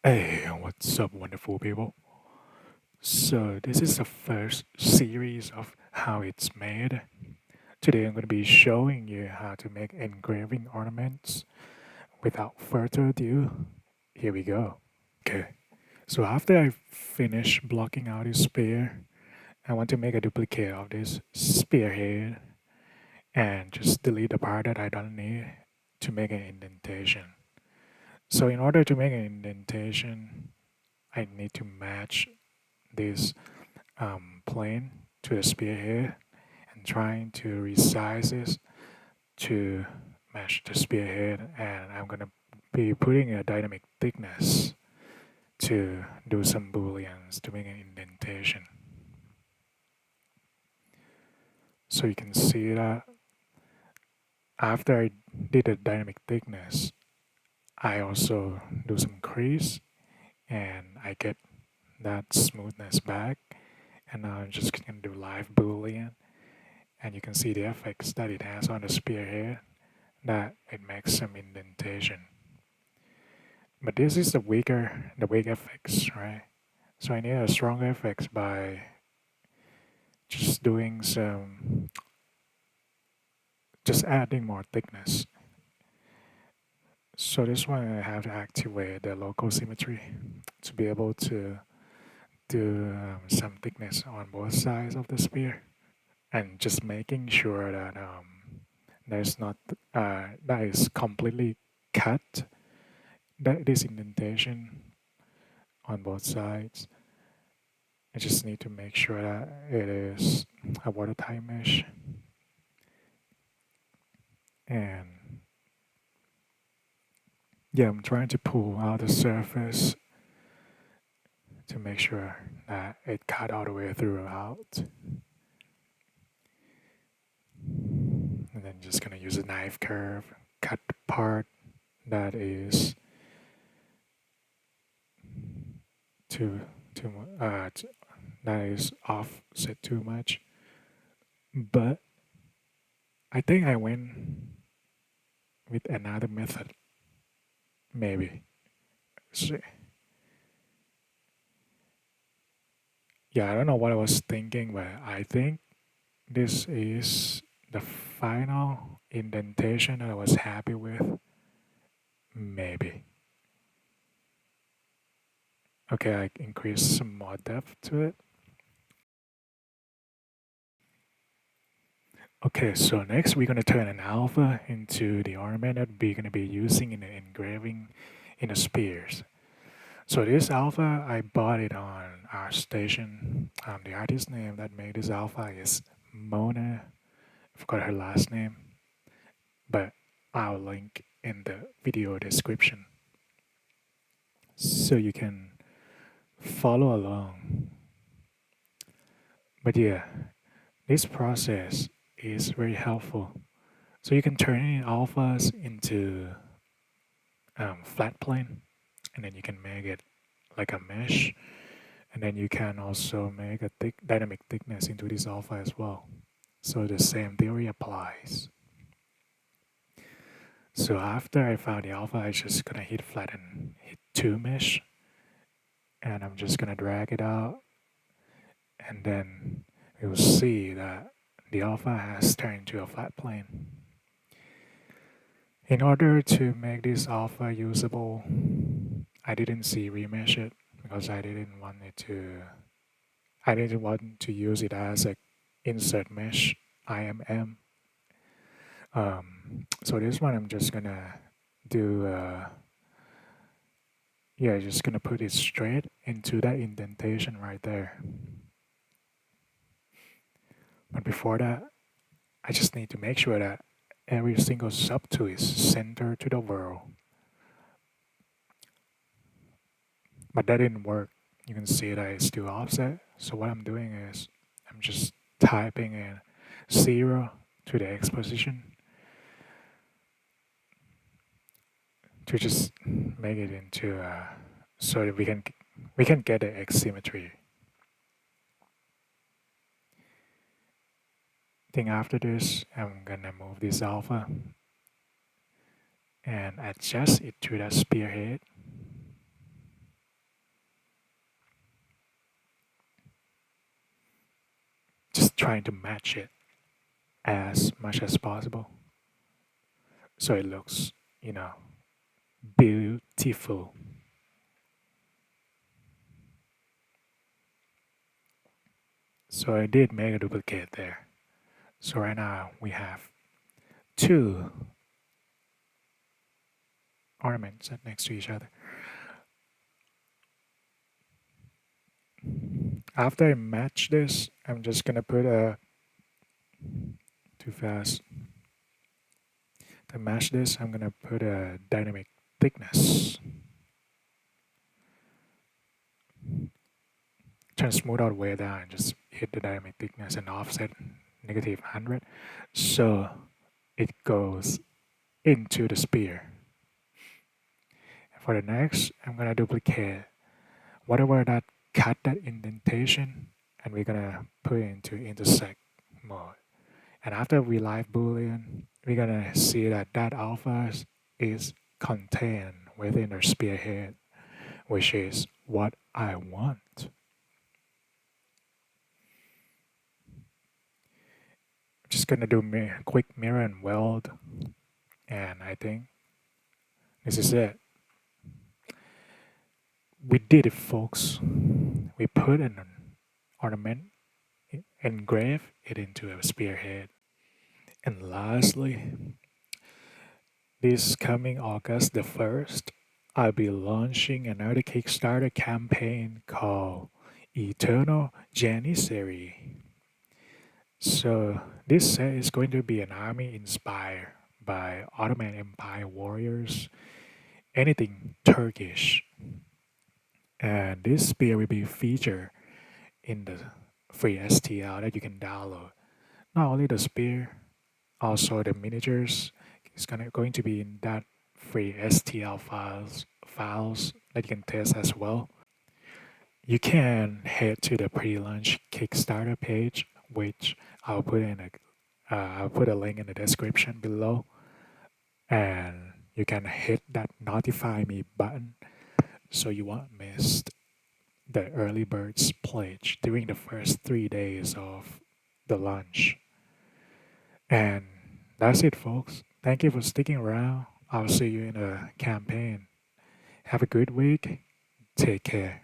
Hey, what's up, wonderful people? So, this is the first series of how it's made. Today, I'm going to be showing you how to make engraving ornaments. Without further ado, here we go. Okay, so after I finish blocking out this spear, I want to make a duplicate of this spearhead and just delete the part that I don't need to make an indentation. So, in order to make an indentation, I need to match this plane to the spearhead and trying to resize this to match the spearhead, and I'm gonna be putting a dynamic thickness to do some booleans to make an indentation. So you can see that after I did the dynamic thickness, I also do some crease and I get that smoothness back, and now I'm just gonna do live boolean, and you can see the effects that it has on the spearhead, that it makes some indentation. But this is the weak effects, right? So I need a stronger effects by just doing just adding more thickness. So this one I have to activate the local symmetry to be able to do some thickness on both sides of the spear, and just making sure that there's not that is completely cut, that this indentation on both sides. I just need to make sure that it is a watertight mesh, and yeah, I'm trying to pull out the surface to make sure that it cut all the way throughout, and then just gonna use a knife curve, cut the part that is too too that is offset too much. But I think I went with another method, maybe. So, yeah, I don't know what I was thinking, but I think this is the final indentation that I was happy with. Maybe. Okay, I increased some more depth to it. Okay, so next we're gonna turn an alpha into the ornament that we're gonna be using in the engraving in the spears. So this alpha, I bought it on our station. The artist name that made this alpha is Mona. I forgot her last name, but I'll link in the video description so you can follow along. But yeah, this process is very helpful. So you can turn in alphas into flat plane, and then you can make it like a mesh, and then you can also make a dynamic thickness into this alpha as well. So the same theory applies. So after I found the alpha, I just gonna hit flat and hit 2 mesh, and I'm just gonna drag it out, and then you'll see that the alpha has turned into a flat plane. In order to make this alpha usable, I didn't see remesh it because I didn't want to use it as a insert mesh IMM. So this one I'm just gonna do yeah, just gonna put it straight into that indentation right there. But before that, I just need to make sure that every single subtool is centered to the world. But that didn't work. You can see that it's still offset. So what I'm doing is I'm just typing in 0 to the X position to just make it into so that we can get the X symmetry. Then after this, I'm gonna move this alpha and adjust it to that spearhead. trying to match it as much as possible so it looks, you know, beautiful. So I did make a duplicate there. So right now we have two ornaments set next to each other. After I match this, I'm just gonna put a too fast. To match this, I'm gonna put a dynamic thickness. Turn smooth out way down and just hit the dynamic thickness and offset -100. So it goes into the spear. For the next, I'm gonna duplicate whatever that cut that indentation and we're gonna put it into intersect mode. And after we live boolean, we're gonna see that that alpha is contained within our spearhead, which is what I want. I'm just gonna do quick mirror and weld, and I think this is it. We did it, folks. We put an ornament, engrave it into a spearhead. And lastly, this coming August the 1st, I'll be launching another Kickstarter campaign called Eternal Janissary. So this set is going to be an army inspired by Ottoman Empire warriors, anything Turkish. And this spear will be featured in the free STL that you can download. Not only the spear, also the miniatures is going to be in that free STL files that you can test as well. You can head to the pre-launch Kickstarter page, which I'll put a link in the description below, and you can hit that notify me button so you won't miss the early birds pledge during the first 3 days of the launch. And that's it, folks. Thank you for sticking around. I'll see you in a campaign. Have a good week. Take care.